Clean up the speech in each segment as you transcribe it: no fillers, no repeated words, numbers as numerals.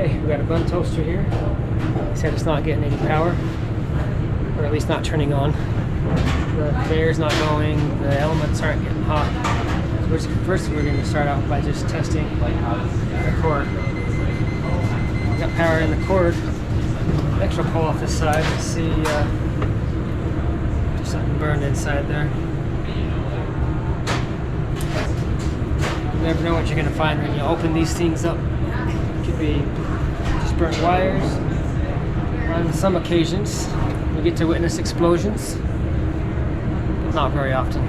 Okay, we got a bun toaster here. He said it's not getting any power, or at least not turning on. The conveyor's not going, the elements aren't getting hot. So first we're going to start out by just testing the cord. We got power in the cord. Next we'll pull off this side and see there's something burned inside there. You never know what you're going to find when you open these things up. It could be just burnt wires. On some occasions, we get to witness explosions, but not very often.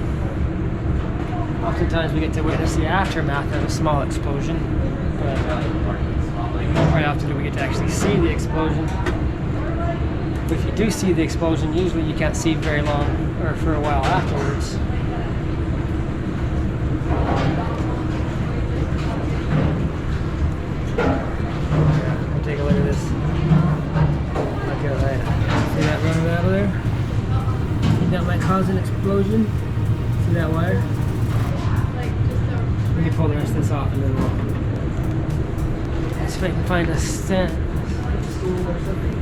Oftentimes we get to witness the aftermath of a small explosion, but not very often do we get to actually see the explosion. But if you do see the explosion, usually you can't see very long or for a while afterwards. Take a look at this. Look at that. See that running out of there? That might cause an explosion. See that wire? Let me pull the rest of this off and then we'll see if I can find a stent. Or something.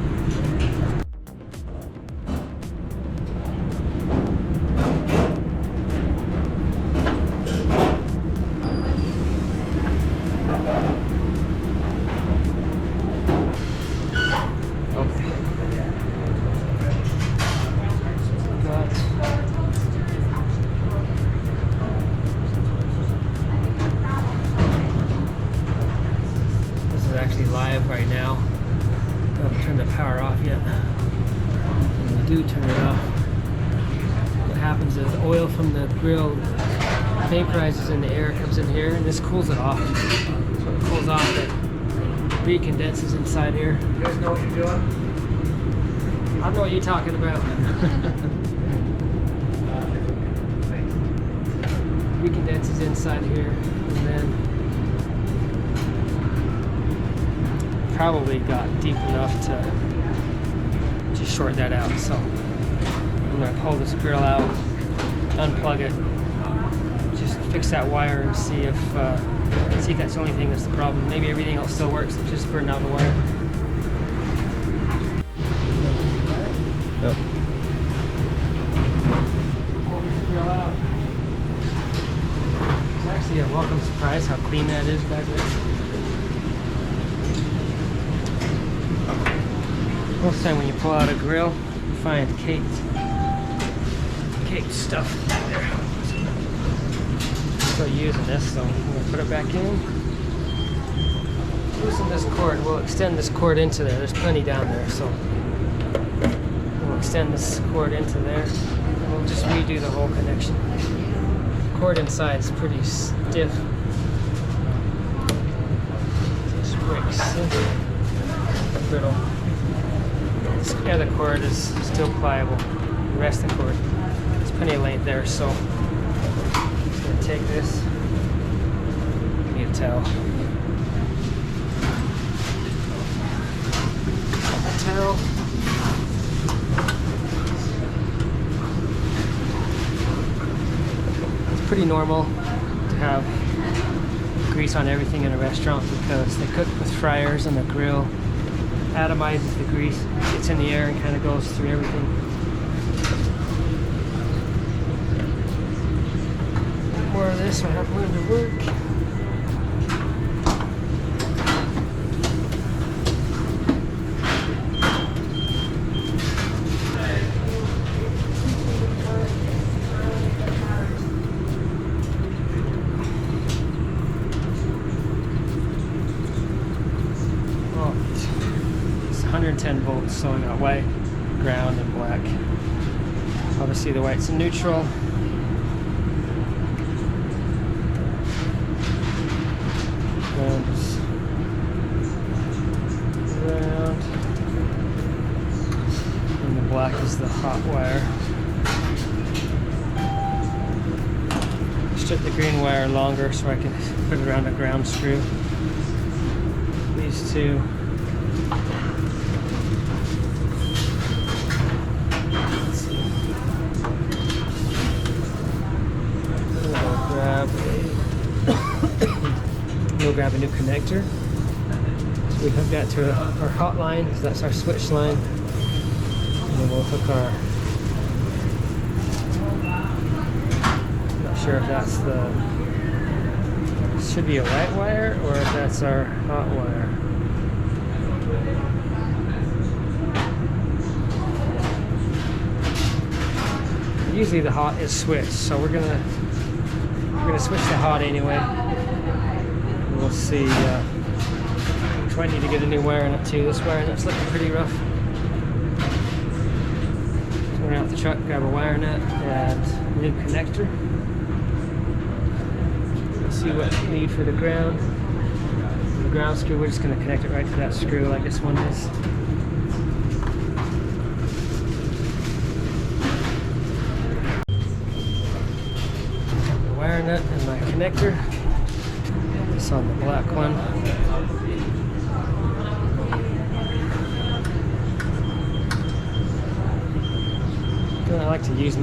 Actually live right now. I haven't turned the power off yet. When we do turn it off, what happens is oil from the grill vaporizes in the air, comes in here, and this cools it off. So when it cools off, it recondenses inside here. You guys know what you're doing? I know what you're talking about. Recondenses inside here, and then probably got deep enough to short that out. So I'm going to pull this grill out, unplug it, just fix that wire and see if that's the only thing that's the problem. Maybe everything else still works, it's just burned out the wire. Yep. Pull this grill out. It's actually a welcome surprise how clean that is back there. Most of the time when you pull out a grill, you find caked stuff back there. Still using this, so I'm going to put it back in. Loosen this cord. We'll extend this cord into there. There's plenty down there, so we'll extend this cord into there. And we'll just redo the whole connection. The cord inside is pretty stiff. Just breaks. Brittle. This other cord is still pliable. The rest of the cord, there's plenty of length there, so I'm just going to take this. Need a towel. Towel. It's pretty normal to have grease on everything in a restaurant because they cook with fryers and the grill atomizes the grease, gets in the air and kind of goes through everything. More of this, I have room to work. It's 110 volts, so I got white, ground, and black. Obviously the white's in neutral. Ground is ground. And the black is the hot wire. Strip the green wire longer so I can put it around a ground screw. These two. We'll grab a new connector. We hook that to our hotline, so that's our switch line. And then we'll hook our, I'm not sure if that's the, should be a light wire or if that's our hot wire. Usually the hot is switched, so we're gonna switch the hot anyway. We'll see. Which I need to get a new wire in it too. This wire nut's looking pretty rough. So we're out the truck, grab a wire nut and a new connector. Let's see what we need for the ground. The ground screw, we're just gonna connect it right to that screw like this one is. Wire nut and my connector. It's on the black one. I like to use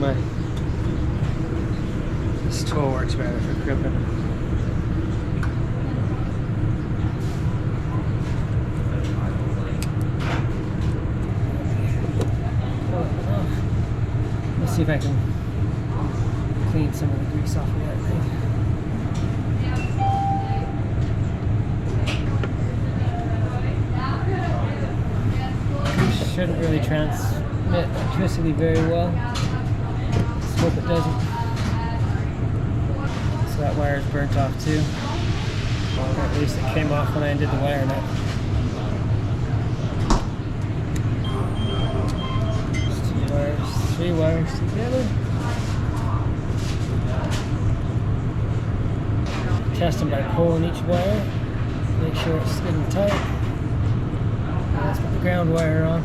this tool works better for gripping. Let's see if I can clean some of the grease off of that thing. Shouldn't really transmit electricity very well. Let's hope it doesn't. So that wire's burnt off too. Well, at least it came off when I undid the wire nut. Just 2 wires, 3 wires together. Test them by pulling each wire. Make sure it's good and tight. And let's put the ground wire on.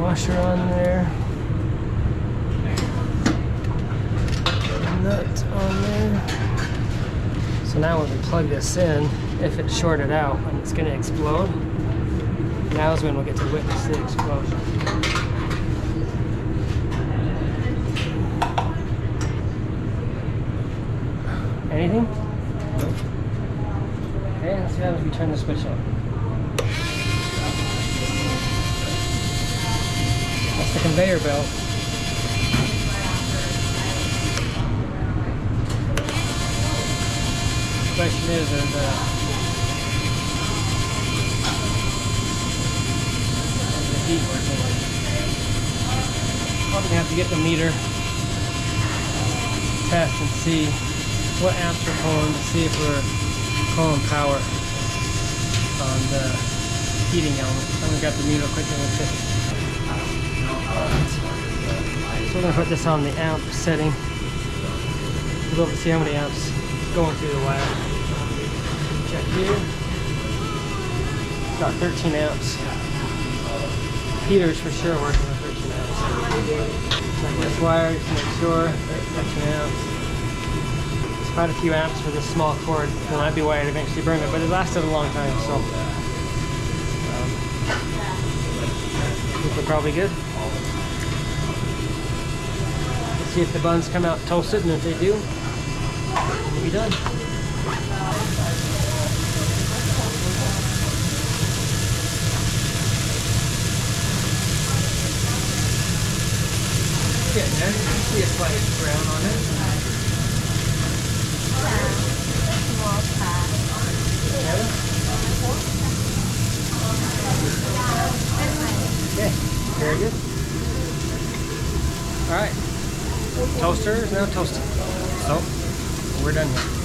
Washer on there, nut on there. So now when we plug this in, if it's shorted out and it's going to explode, now is when we'll get to witness the explosion. Anything? Nope. Okay, let's see how we turn the switch on. That's the conveyor belt. The question is the heat working? Probably have to get the meter, test and see what amps we're pulling to see if we're pulling power on the heating element. I'm gonna grab the meter quickly and check it. So we're going to put this on the amp setting. We'll be able to see how many amps going through the wire. Check here. Got 13 amps. Heater's for sure working with 13 amps. Check this wire just to make sure. 13 amps. It's quite a few amps for this small cord. There might be wired to eventually burn it, but it lasted a long time, so I think we're probably good. See if the buns come out toasted, and if they do, we'll be done. Getting there. You see a slight brown on it. Okay, very good. All right. Toaster is now toasted. So, we're done here.